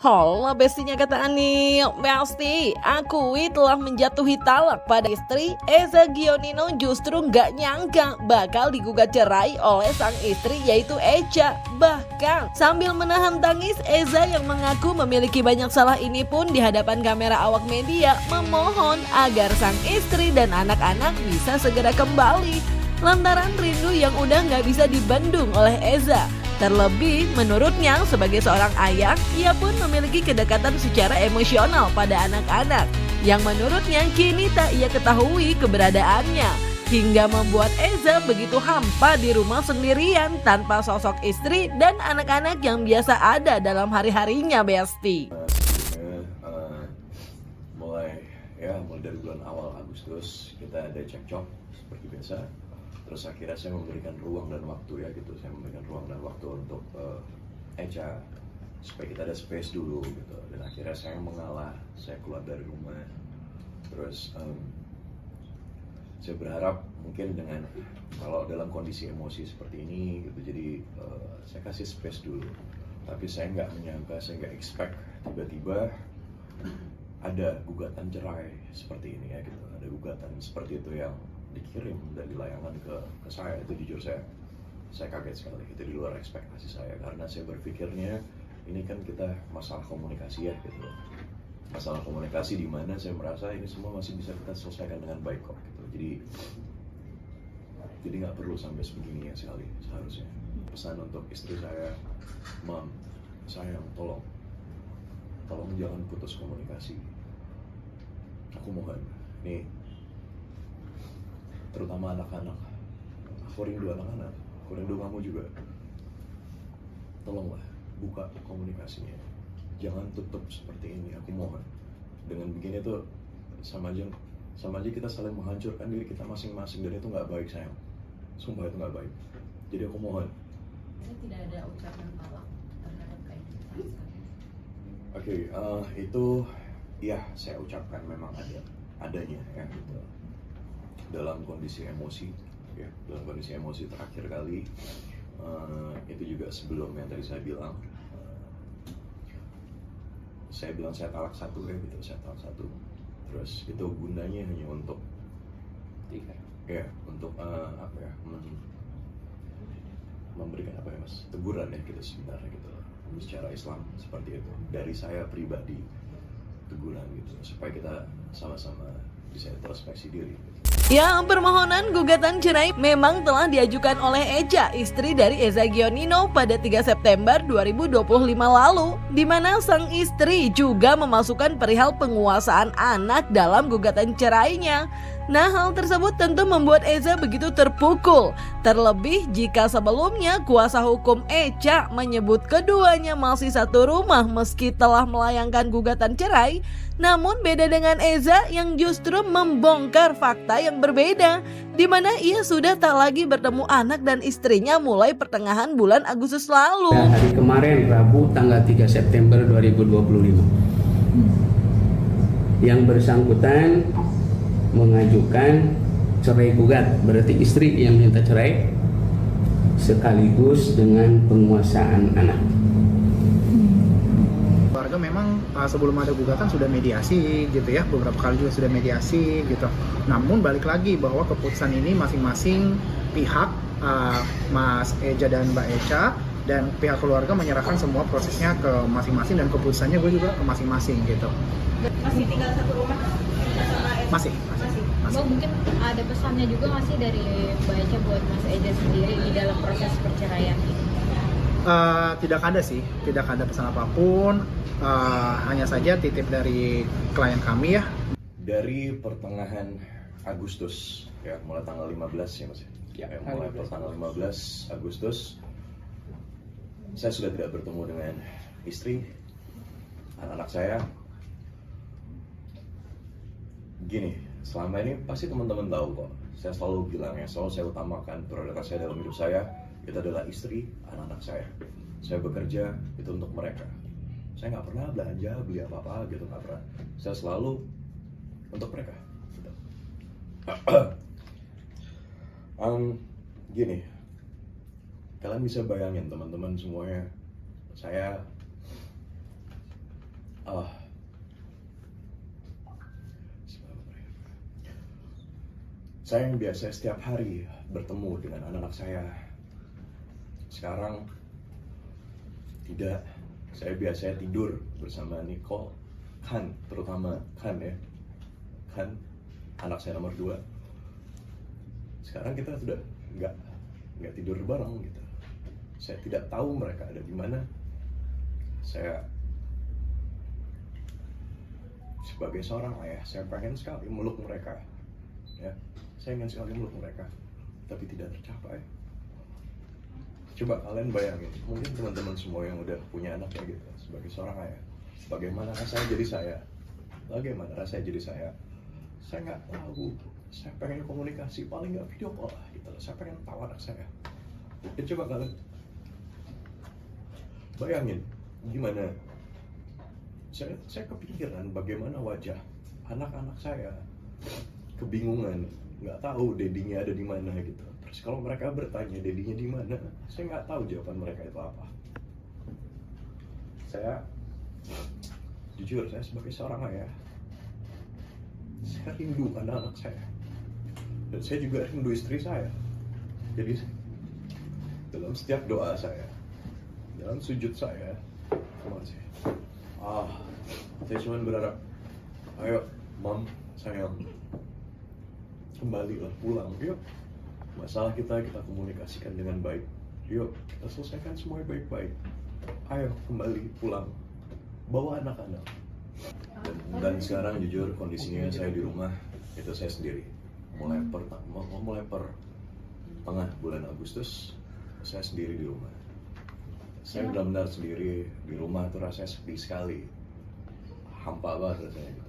Hola bestinya kata Anil, Besti, akui telah menjatuhi talak pada istri. Eza Gionino justru nggak nyangka bakal digugat cerai oleh sang istri yaitu Echa. Bahkan sambil menahan tangis, Eza yang mengaku memiliki banyak salah ini pun di hadapan kamera awak media memohon agar sang istri dan anak-anak bisa segera kembali lantaran rindu yang udah nggak bisa dibendung oleh Eza. Terlebih, menurutnya sebagai seorang ayah, ia pun memiliki kedekatan secara emosional pada anak-anak yang menurutnya kini tak ia ketahui keberadaannya, hingga membuat Eza begitu hampa di rumah sendirian tanpa sosok istri dan anak-anak yang biasa ada dalam hari-harinya, Besti. Mulai dari bulan awal Agustus kita ada cekcok seperti biasa. Terus akhirnya saya memberikan ruang dan waktu saya memberikan ruang dan waktu untuk Echa supaya kita ada space dulu gitu. Dan akhirnya saya mengalah, saya keluar dari rumah. Terus saya berharap mungkin dengan kalau dalam kondisi emosi seperti ini gitu, jadi saya kasih space dulu. Tapi saya nggak menyangka, saya nggak expect tiba-tiba ada gugatan cerai seperti ini gitu. Ada gugatan seperti itu yang dikirim dan dilayangkan ke saya. Itu jujur saya kaget sekali. Itu di luar ekspektasi saya, karena saya berpikirnya ini kan kita masalah komunikasi gitu. Masalah komunikasi di mana saya merasa ini semua masih bisa kita selesaikan dengan baik kok gitu. Jadi nggak perlu sampai sebegini sekali seharusnya. Pesan untuk istri saya, Mam, sayang, tolong jangan putus komunikasi. Aku mohon nih, terutama anak-anak, aku rindu anak-anak, aku rindu kamu juga. Tolonglah buka komunikasinya, jangan tutup seperti ini, aku mohon. Dengan begini tuh sama aja kita saling menghancurkan diri kita masing-masing, dan itu nggak baik sayang, sumpah itu nggak baik. Jadi aku mohon. Ini tidak ada ucapan talak terhadap kayak gitu. Oke, itu ya saya ucapkan memang adanya gitu. Dalam kondisi emosi terakhir kali, itu juga sebelum yang tadi saya bilang, saya talak satu gitu, saya talak satu. Terus itu gunanya hanya untuk memberikan teguran gitu sebenarnya gitu, secara Islam seperti itu. Dari saya pribadi teguran gitu, supaya kita sama-sama bisa introspeksi diri gitu. Ya, permohonan gugatan cerai memang telah diajukan oleh Echa, istri dari Eza Gionino pada 3 September 2025 lalu, di mana sang istri juga memasukkan perihal penguasaan anak dalam gugatan cerainya. Nah, hal tersebut tentu membuat Eza begitu terpukul, terlebih jika sebelumnya kuasa hukum Echa menyebut keduanya masih satu rumah meski telah melayangkan gugatan cerai. Namun beda dengan Eza yang justru membongkar fakta yang berbeda, di mana ia sudah tak lagi bertemu anak dan istrinya mulai pertengahan bulan Agustus lalu. Hari kemarin Rabu tanggal 3 September 2025, yang bersangkutan mengajukan cerai gugat, berarti istri yang minta cerai sekaligus dengan penguasaan anak. Keluarga memang sebelum ada gugatan sudah mediasi gitu ya, beberapa kali juga sudah mediasi gitu. Namun balik lagi bahwa keputusan ini masing-masing pihak, Mas Eja dan Mbak Echa dan pihak keluarga menyerahkan semua prosesnya ke masing-masing, dan keputusannya gue juga ke masing-masing gitu. Masih tinggal satu rumah sama Echa? Masih. Bang, mungkin ada pesannya juga masih dari Mbak Echa buat Mas Eja sendiri di dalam proses perceraian ini? Tidak ada pesan apapun, hanya saja titip dari klien kami ya. Dari pertengahan Agustus ya, mulai tanggal 15 ya Mas ya, mulai tanggal 15 Agustus saya sudah tidak bertemu dengan istri, anak-anak saya. Gini, selama ini pasti teman-teman tahu kok, saya selalu bilang ya, selalu saya utamakan prioritas saya dalam hidup saya itu adalah istri, anak-anak saya. Saya bekerja itu untuk mereka. Saya nggak pernah belanja, beli apa-apa gitu, nggak pernah. Saya selalu untuk mereka. Gitu. Gini, kalian bisa bayangin teman-teman semuanya, saya Saya yang biasa setiap hari bertemu dengan anak-anak saya, sekarang tidak. Saya biasanya tidur bersama Nicole, Kan, terutama Kan ya, Kan, anak saya nomor 2. Sekarang kita sudah nggak tidur bareng gitu. Saya tidak tahu mereka ada di mana. Saya sebagai seorang ayah, saya pengen sekali meluk mereka, ya. Saya ingin sekali meluk mereka, tapi tidak tercapai. Coba kalian bayangin, mungkin teman-teman semua yang udah punya anak kayak gitu, sebagai seorang ayah, bagaimana rasanya jadi saya? Bagaimana rasanya jadi saya? Saya nggak tahu. Saya pengen komunikasi, paling nggak video call lah gitu. Saya pengen tahu anak saya. Ya, coba kalian bayangin gimana. Saya kepikiran bagaimana wajah anak-anak saya, kebingungan, nggak tahu dedinya ada di mana gitu. Terus kalau mereka bertanya dedinya di mana, saya nggak tahu jawaban mereka itu apa. Saya jujur, saya sebagai seorang ayah, saya rindu anak-anak saya, dan saya juga rindu istri saya. Jadi dalam setiap doa saya, dalam sujud saya, saya cuma berharap, ayo Mom, sayang, kembalilah pulang, yuk. Masalah kita komunikasikan dengan baik, yuk kita selesaikan semuanya baik-baik. Ayo kembali pulang, bawa anak-anak. Dan sekarang jujur kondisinya saya di rumah itu saya sendiri. Mulai per tengah bulan Agustus saya sendiri di rumah. Saya benar-benar sendiri di rumah, tuh rasanya sepi sekali, hampa banget rasanya gitu.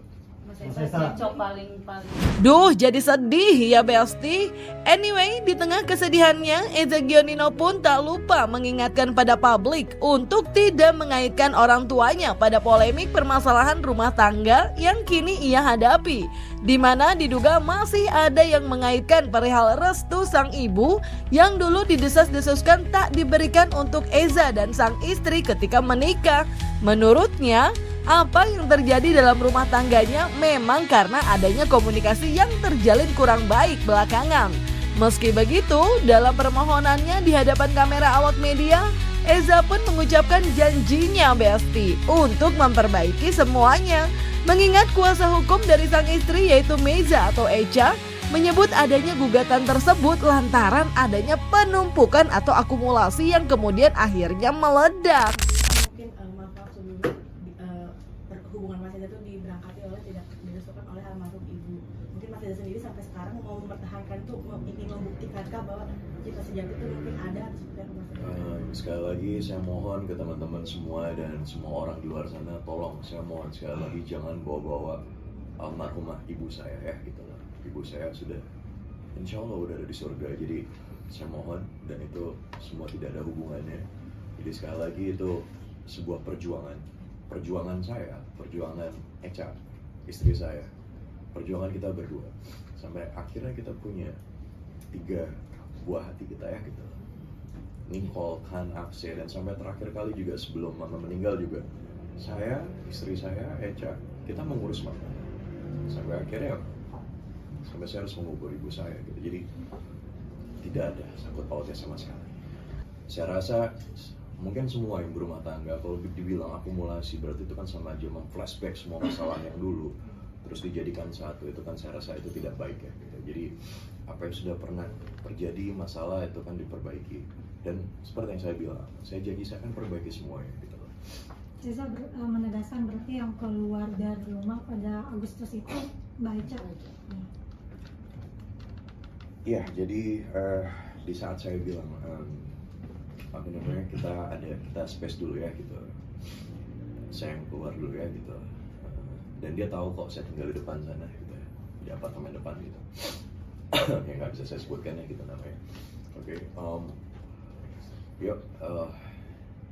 Duh, jadi sedih ya Besti. Anyway, di tengah kesedihannya, Eza Gionino pun tak lupa mengingatkan pada publik untuk tidak mengaitkan orang tuanya pada polemik permasalahan rumah tangga yang kini ia hadapi, di mana diduga masih ada yang mengaitkan perihal restu sang ibu yang dulu didesas-desuskan tak diberikan untuk Eza dan sang istri ketika menikah. Menurutnya, apa yang terjadi dalam rumah tangganya memang karena adanya komunikasi yang terjalin kurang baik belakangan. Meski begitu, dalam permohonannya di hadapan kamera awak media, Eza pun mengucapkan janjinya Besti untuk memperbaiki semuanya. Mengingat kuasa hukum dari sang istri yaitu Meza atau Echa menyebut adanya gugatan tersebut lantaran adanya penumpukan atau akumulasi yang kemudian akhirnya meledak. Hubungan Mas Eza itu diberangkati oleh tidak direstukan oleh almarhum ibu. Mungkin Mas Eza sendiri sampai sekarang mau mempertahankan itu, ingin membuktikan bahwa cinta sejati itu mungkin ada seperti apa Mas Eza? Sekali lagi saya mohon ke teman-teman semua dan semua orang di luar sana, tolong saya mohon sekali lagi jangan bawa-bawa almarhumah ibu saya ya gitu lah. Ibu saya sudah insya Allah udah ada di surga, jadi saya mohon, dan itu semua tidak ada hubungannya. Jadi sekali lagi itu sebuah perjuangan saya, perjuangan Echa, istri saya, perjuangan kita berdua, sampai akhirnya kita punya 3 buah hati kita ya gitu. Nicole, Kan, Akse, dan sampai terakhir kali juga sebelum mama meninggal juga, saya, istri saya, Echa, kita mengurus mama. Sampai akhirnya, sampai saya harus mengubur ibu saya gitu. Jadi tidak ada sangkut pautnya sama sekali. Saya rasa mungkin semua yang berumah tangga, kalau dibilang akumulasi berarti itu kan sama aja memflashback semua masalah yang dulu terus dijadikan satu, itu kan saya rasa itu tidak baik ya gitu. Jadi apa yang sudah pernah terjadi masalah itu kan diperbaiki, dan seperti yang saya bilang, saya janji saya akan perbaiki semuanya gitu loh. Saya menegaskan berarti yang keluar dari rumah pada Agustus itu Mbak Echa. Iya, jadi di saat saya bilang apa namanya, kita space dulu ya gitu, saya yang keluar dulu ya gitu, dan dia tahu kok saya tinggal di depan sana gitu ya, di apartemen depan gitu. Ya nggak bisa saya sebutkan ya gitu namanya. Oke, yuk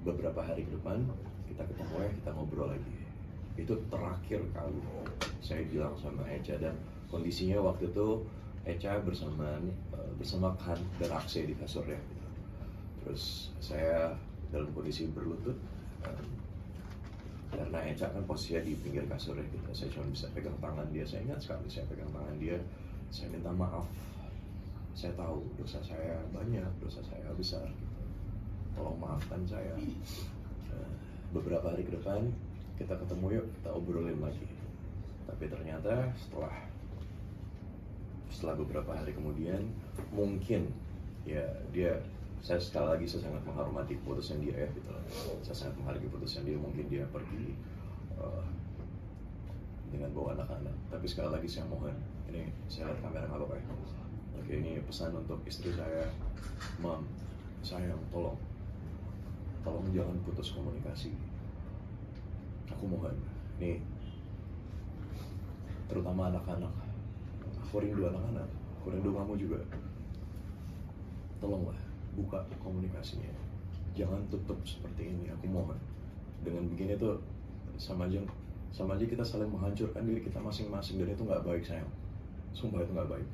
beberapa hari ke depan kita ketemu ya, kita ngobrol lagi. Itu terakhir kali saya bilang sama Echa, dan kondisinya waktu itu Echa bersama Kan dan Akse di kasur ya gitu. Terus saya dalam kondisi berlutut, karena Eca kan posisinya di pinggir kasur ya gitu. Saya cuma bisa pegang tangan dia, saya ingat sekali saya pegang tangan dia, saya minta maaf, saya tahu dosa saya banyak, dosa saya besar, tolong maafkan saya. Beberapa hari ke depan kita ketemu yuk, kita obrolin lagi. Tapi ternyata setelah beberapa hari kemudian, mungkin ya saya sekali lagi saya sangat menghormati keputusan dia ya gitu. Saya sangat menghargai keputusan dia, mungkin dia pergi dengan bawa anak-anak. Tapi sekali lagi saya mohon, ini saya lihat kamera nggak apa-apa ya. Oke, ini pesan untuk istri saya, Mam, sayang, tolong jangan putus komunikasi. Aku mohon, nih, terutama anak-anak. Aku rindu anak-anak, aku rindu kamu juga. Tolonglah, buka komunikasinya. Jangan tutup seperti ini, aku mohon. Dengan begini tuh sama aja kita saling menghancurkan diri kita masing-masing, dan itu nggak baik, sayang. Sumpah itu nggak baik.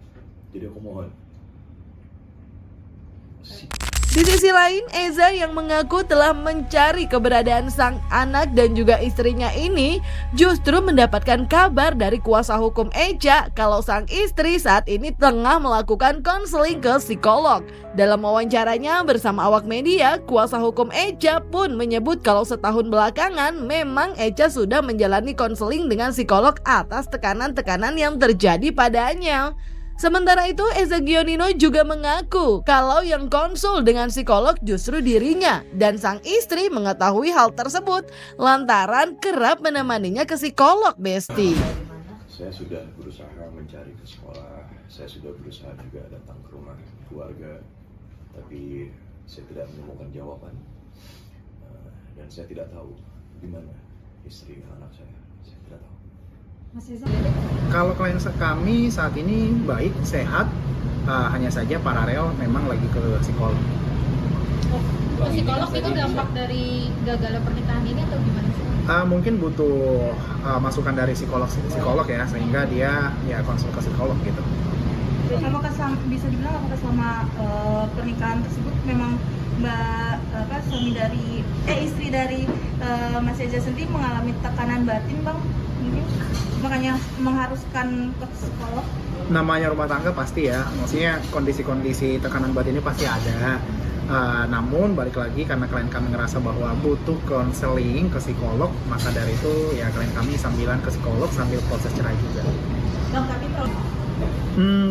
Jadi aku mohon. Di sisi lain, Eza yang mengaku telah mencari keberadaan sang anak dan juga istrinya ini justru mendapatkan kabar dari kuasa hukum Eca kalau sang istri saat ini tengah melakukan konseling ke psikolog. Dalam wawancaranya bersama awak media, kuasa hukum Eca pun menyebut kalau setahun belakangan memang Eca sudah menjalani konseling dengan psikolog atas tekanan-tekanan yang terjadi padanya. Sementara itu, Eza Gionino juga mengaku kalau yang konsul dengan psikolog justru dirinya dan sang istri mengetahui hal tersebut lantaran kerap menemaninya ke psikolog, Besti. Saya sudah berusaha mencari ke sekolah, saya sudah berusaha juga datang ke rumah keluarga, tapi saya tidak menemukan jawaban, dan saya tidak tahu di mana istri dan anak saya tidak tahu. Mas Eza, Kalau klien kami saat ini baik, sehat, hanya saja paralel memang lagi ke psikolog. Psikolog itu dampak dari gagalnya pernikahan ini atau gimana sih? Mungkin butuh masukan dari psikolog ya, sehingga dia ya konsul ke psikolog gitu. Apakah bisa dibilang apakah selama pernikahan tersebut memang istri dari Mas Eza sendiri mengalami tekanan batin, Bang? Mungkin makanya mengharuskan ke psikolog. Namanya rumah tangga pasti ya, maksudnya kondisi-kondisi tekanan batin ini pasti ada. Namun balik lagi karena klien kami ngerasa bahwa butuh konseling ke psikolog, maka dari itu ya klien kami sambilan ke psikolog sambil proses cerai juga. Bang, tapi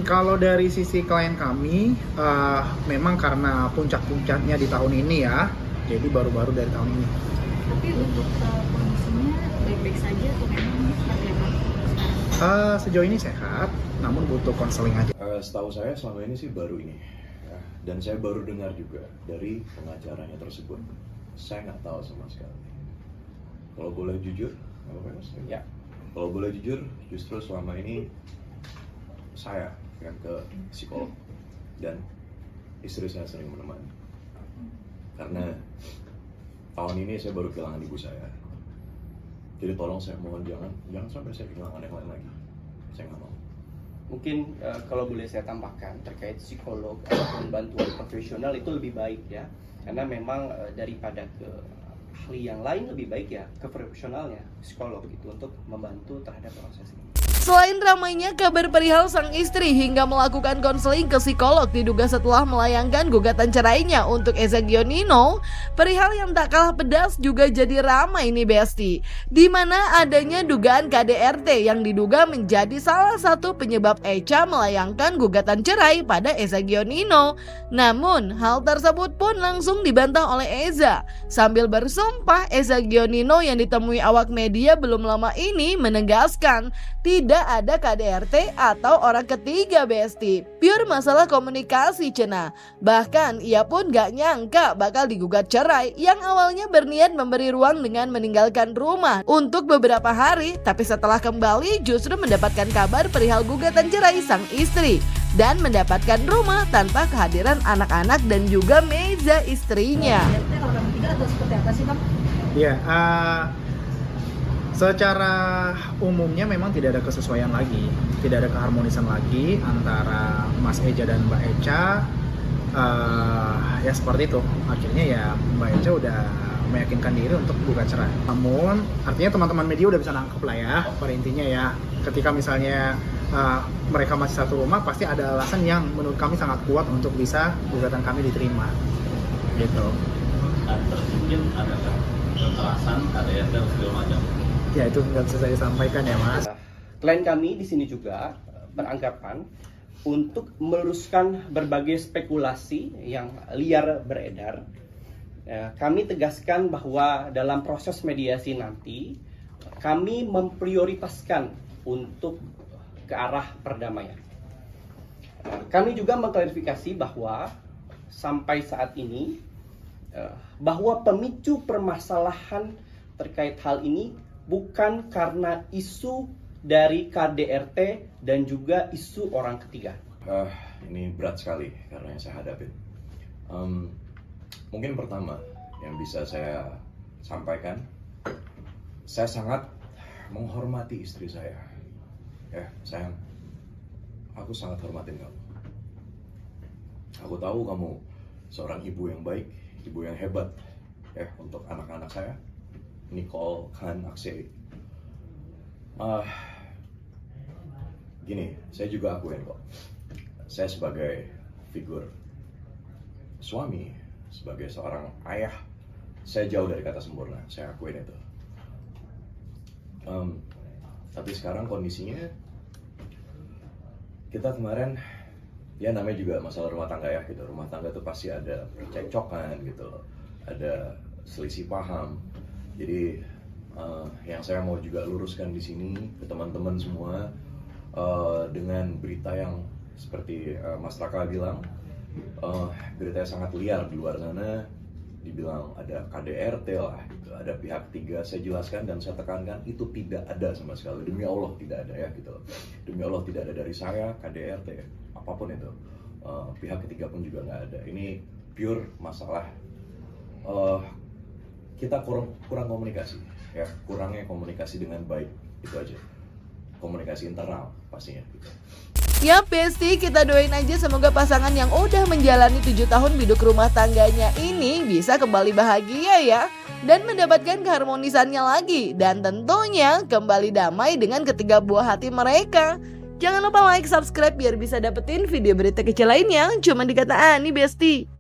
Kalau dari sisi klien kami, memang karena puncak-puncaknya di tahun ini ya, jadi baru-baru dari tahun ini. Tapi untuk kondisinya baik-baik saja atau memang seperti apa? Sejauh ini sehat, namun butuh konseling aja. Setahu saya selama ini sih baru ini, ya. Dan saya baru dengar juga dari pengacaranya tersebut. Saya nggak tahu sama sekali. Kalau boleh jujur, ya. Kalau boleh jujur, justru selama ini saya yang ke psikolog dan istri saya sering menemani. Karena tahun ini saya baru kehilangan ibu saya. Jadi tolong saya mohon jangan sampai saya kehilangan yang lain lagi. Saya nggak mau. Mungkin kalau boleh saya tambahkan terkait psikolog ataupun bantuan profesional itu lebih baik ya, karena memang daripada ke ahli yang lain lebih baik ya ke profesionalnya psikolog gitu untuk membantu terhadap proses ini. Selain ramainya kabar perihal sang istri hingga melakukan konseling ke psikolog diduga setelah melayangkan gugatan cerainya untuk Eza Gionino, perihal yang tak kalah pedas juga jadi ramai nih Besti, di mana adanya dugaan KDRT yang diduga menjadi salah satu penyebab Eca melayangkan gugatan cerai pada Eza Gionino. Namun hal tersebut pun langsung dibantah oleh Eza. Sambil bersumpah, Eza Gionino yang ditemui awak media belum lama ini menegaskan tidak ada KDRT atau orang ketiga Besti. Pure masalah komunikasi cenah. Bahkan ia pun gak nyangka bakal digugat cerai yang awalnya berniat memberi ruang dengan meninggalkan rumah untuk beberapa hari, tapi setelah kembali justru mendapatkan kabar perihal gugatan cerai sang istri dan mendapatkan rumah tanpa kehadiran anak-anak dan juga meja istrinya. Orang ketiga atau seperti apa sih, Bang? Ya, secara umumnya memang tidak ada kesesuaian lagi, tidak ada keharmonisan lagi antara Mas Eja dan Mbak Eca. Ya seperti itu. Akhirnya ya Mbak Eca udah meyakinkan diri untuk gugat cerai. Namun artinya teman-teman media udah bisa nangkep lah ya pada intinya ya. Ketika misalnya mereka masih satu rumah, pasti ada alasan yang menurut kami sangat kuat untuk bisa gugatan kami diterima. Gitu. Terus mungkin ada kekerasan, KDRT dan segala macam. Ya itu nggak bisa saya sampaikan ya Mas. Klien kami di sini juga beranggapan untuk meluruskan berbagai spekulasi yang liar beredar. Kami tegaskan bahwa dalam proses mediasi nanti kami memprioritaskan untuk ke arah perdamaian. Kami juga mengklarifikasi bahwa sampai saat ini bahwa pemicu permasalahan terkait hal ini bukan karena isu dari KDRT dan juga isu orang ketiga. Ini berat sekali karena yang saya hadapin. Mungkin pertama yang bisa saya sampaikan, saya sangat menghormati istri saya. Ya, sayang, aku sangat hormatin kamu. Aku tahu kamu seorang ibu yang baik, ibu yang hebat, ya, untuk anak-anak saya, Nicole, Khan, Akshay. Gini, saya juga akuin kok. Saya sebagai figur suami, sebagai seorang ayah, saya jauh dari kata sempurna. Saya akuin itu. Tapi sekarang kondisinya, kita kemarin, ya namanya juga masalah rumah tangga ya gitu. Rumah tangga itu pasti ada percekcokan gitu, ada selisih paham. Jadi yang saya mau juga luruskan di sini ke teman-teman semua, dengan berita yang seperti Mas Raka bilang, berita yang sangat liar di luar sana, dibilang ada KDRT lah gitu, ada pihak ketiga. Saya jelaskan dan saya tekankan itu tidak ada sama sekali, demi Allah tidak ada ya gitu, demi Allah tidak ada dari saya KDRT apapun itu, pihak ketiga pun juga nggak ada. Ini pure masalah kita kurang komunikasi ya, kurangnya komunikasi dengan baik, itu aja, komunikasi internal pastinya gitu. Ya Besti, kita doain aja semoga pasangan yang udah menjalani 7 tahun biduk rumah tangganya ini bisa kembali bahagia ya, dan mendapatkan keharmonisannya lagi, dan tentunya kembali damai dengan ketiga buah hati mereka. Jangan lupa like, subscribe biar bisa dapetin video berita kecil lainnya cuma di Kata Ani Besti.